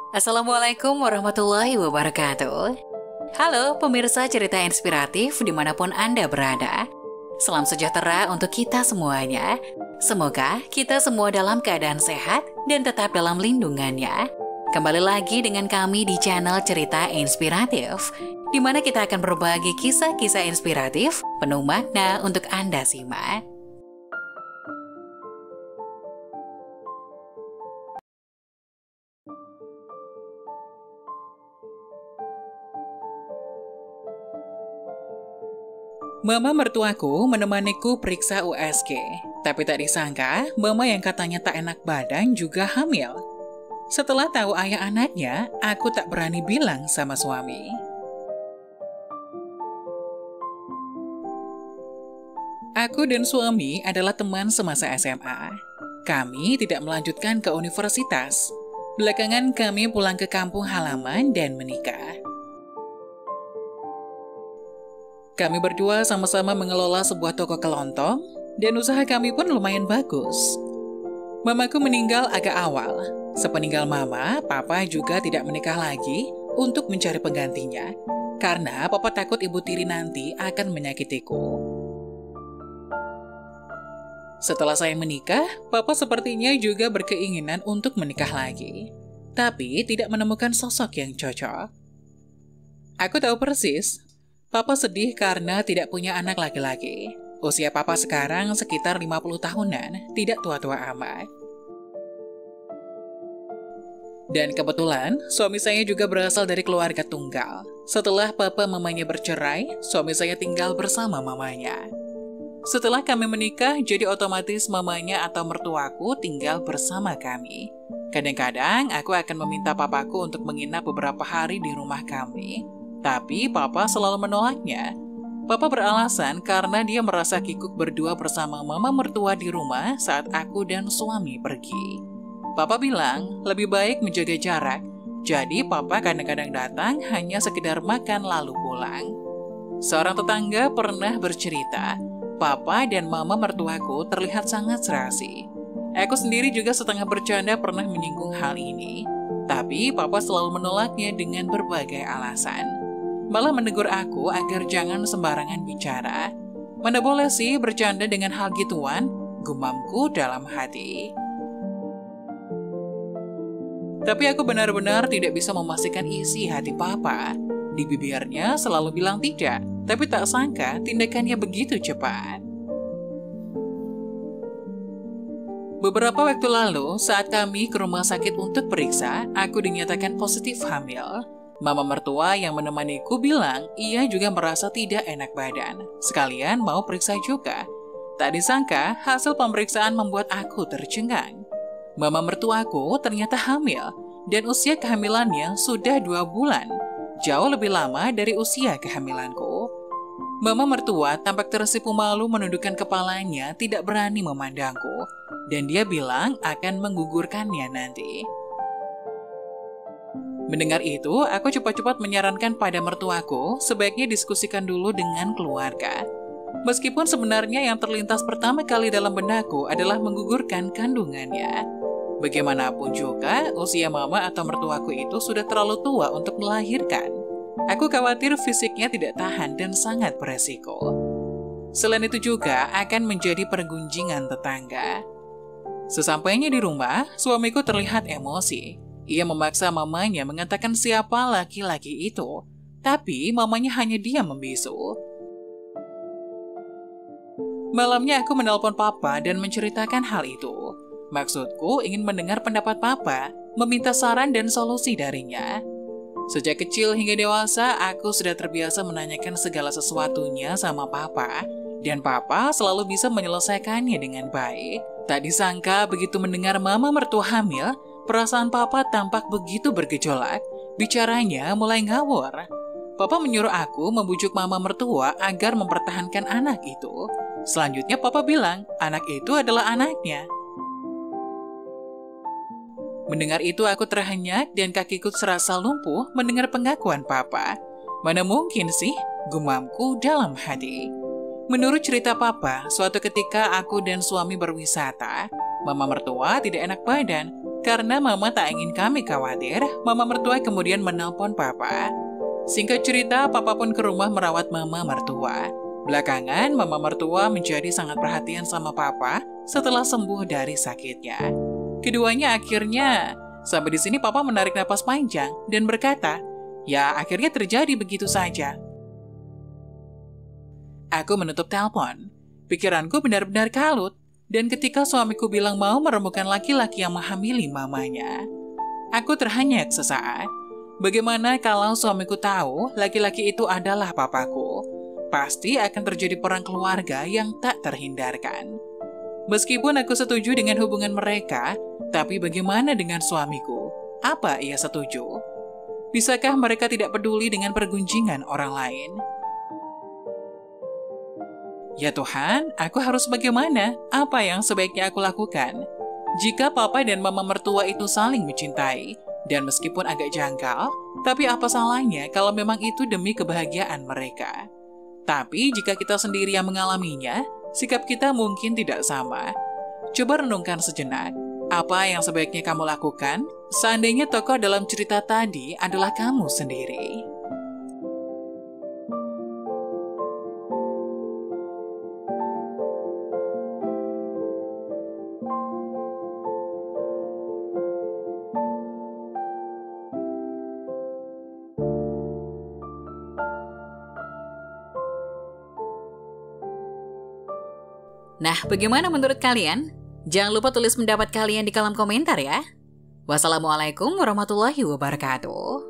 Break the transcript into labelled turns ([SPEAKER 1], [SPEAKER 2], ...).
[SPEAKER 1] Assalamualaikum warahmatullahi wabarakatuh. Halo pemirsa cerita inspiratif dimanapun Anda berada. Salam sejahtera untuk kita semuanya. Semoga kita semua dalam keadaan sehat dan tetap dalam lindungannya. Kembali lagi dengan kami di channel Cerita Inspiratif, di mana kita akan berbagi kisah-kisah inspiratif penuh makna untuk Anda simak. Mama mertuaku menemaniku periksa USG, tapi tak disangka mama yang katanya tak enak badan juga hamil. Setelah tahu ayah anaknya, aku tak berani bilang sama suami. Aku dan suami adalah teman semasa SMA. Kami tidak melanjutkan ke universitas. Belakangan kami pulang ke kampung halaman dan menikah. Kami berdua sama-sama mengelola sebuah toko kelontong, dan usaha kami pun lumayan bagus. Mamaku meninggal agak awal. Sepeninggal mama, papa juga tidak menikah lagi untuk mencari penggantinya, karena papa takut ibu tiri nanti akan menyakitiku. Setelah saya menikah, papa sepertinya juga berkeinginan untuk menikah lagi, tapi tidak menemukan sosok yang cocok. Aku tahu persis, papa sedih karena tidak punya anak laki-laki. Usia papa sekarang sekitar 50 tahunan, tidak tua-tua amat. Dan kebetulan, suami saya juga berasal dari keluarga tunggal. Setelah papa mamanya bercerai, suami saya tinggal bersama mamanya. Setelah kami menikah, jadi otomatis mamanya atau mertuaku tinggal bersama kami. Kadang-kadang, aku akan meminta papaku untuk menginap beberapa hari di rumah kami. Tapi papa selalu menolaknya. Papa beralasan karena dia merasa kikuk berdua bersama mama mertua di rumah saat aku dan suami pergi. Papa bilang lebih baik menjaga jarak, jadi papa kadang-kadang datang hanya sekedar makan lalu pulang. Seorang tetangga pernah bercerita, papa dan mama mertuaku terlihat sangat serasi. Aku sendiri juga setengah bercanda pernah menyinggung hal ini, tapi papa selalu menolaknya dengan berbagai alasan. Malah menegur aku agar jangan sembarangan bicara. Mana boleh sih bercanda dengan hal gituan, gumamku dalam hati. Tapi aku benar-benar tidak bisa memastikan isi hati papa. Di bibirnya selalu bilang tidak, tapi tak sangka tindakannya begitu cepat. Beberapa waktu lalu, saat kami ke rumah sakit untuk periksa, aku dinyatakan positif hamil. Mama mertua yang menemaniku bilang ia juga merasa tidak enak badan. Sekalian mau periksa juga. Tak disangka hasil pemeriksaan membuat aku tercengang. Mama mertuaku ternyata hamil dan usia kehamilannya sudah 2 bulan. Jauh lebih lama dari usia kehamilanku. Mama mertua tampak tersipu malu menundukkan kepalanya, tidak berani memandangku. Dan dia bilang akan menggugurkannya nanti. Mendengar itu, aku cepat-cepat menyarankan pada mertuaku sebaiknya diskusikan dulu dengan keluarga. Meskipun sebenarnya yang terlintas pertama kali dalam benakku adalah menggugurkan kandungannya. Bagaimanapun juga, usia mama atau mertuaku itu sudah terlalu tua untuk melahirkan. Aku khawatir fisiknya tidak tahan dan sangat beresiko. Selain itu juga akan menjadi pergunjingan tetangga. Sesampainya di rumah, suamiku terlihat emosi. Ia memaksa mamanya mengatakan siapa laki-laki itu, tapi mamanya hanya diam membisu. Malamnya aku menelpon papa dan menceritakan hal itu. Maksudku ingin mendengar pendapat papa, meminta saran dan solusi darinya. Sejak kecil hingga dewasa, aku sudah terbiasa menanyakan segala sesuatunya sama papa, dan papa selalu bisa menyelesaikannya dengan baik. Tak disangka begitu mendengar mama mertua hamil, perasaan papa tampak begitu bergejolak, bicaranya mulai ngawur. Papa menyuruh aku membujuk mama mertua agar mempertahankan anak itu. Selanjutnya papa bilang, anak itu adalah anaknya. Mendengar itu aku terhenyak dan kakiku serasa lumpuh mendengar pengakuan papa. Mana mungkin sih, gumamku dalam hati. Menurut cerita papa, suatu ketika aku dan suami berwisata, mama mertua tidak enak badan Karena mama tak ingin kami khawatir, mama mertua kemudian menelpon papa. Singkat cerita, papa pun ke rumah merawat mama mertua. Belakangan, mama mertua menjadi sangat perhatian sama papa setelah sembuh dari sakitnya. Keduanya akhirnya, sampai di sini papa menarik napas panjang dan berkata, ya akhirnya terjadi begitu saja. Aku menutup telepon. Pikiranku benar-benar kalut. Dan ketika suamiku bilang mau menemukan laki-laki yang menghamili mamanya, aku terhenyak sesaat. Bagaimana kalau suamiku tahu laki-laki itu adalah papaku? Pasti akan terjadi perang keluarga yang tak terhindarkan. Meskipun aku setuju dengan hubungan mereka, tapi bagaimana dengan suamiku? Apa ia setuju? Bisakah mereka tidak peduli dengan pergunjingan orang lain? Ya Tuhan, aku harus bagaimana? Apa yang sebaiknya aku lakukan? Jika papa dan mama mertua itu saling mencintai, dan meskipun agak janggal, tapi apa salahnya kalau memang itu demi kebahagiaan mereka? Tapi jika kita sendiri yang mengalaminya, sikap kita mungkin tidak sama. Coba renungkan sejenak, apa yang sebaiknya kamu lakukan seandainya tokoh dalam cerita tadi adalah kamu sendiri?
[SPEAKER 2] Nah, bagaimana menurut kalian? Jangan lupa tulis pendapat kalian di kolom komentar ya. Wassalamualaikum warahmatullahi wabarakatuh.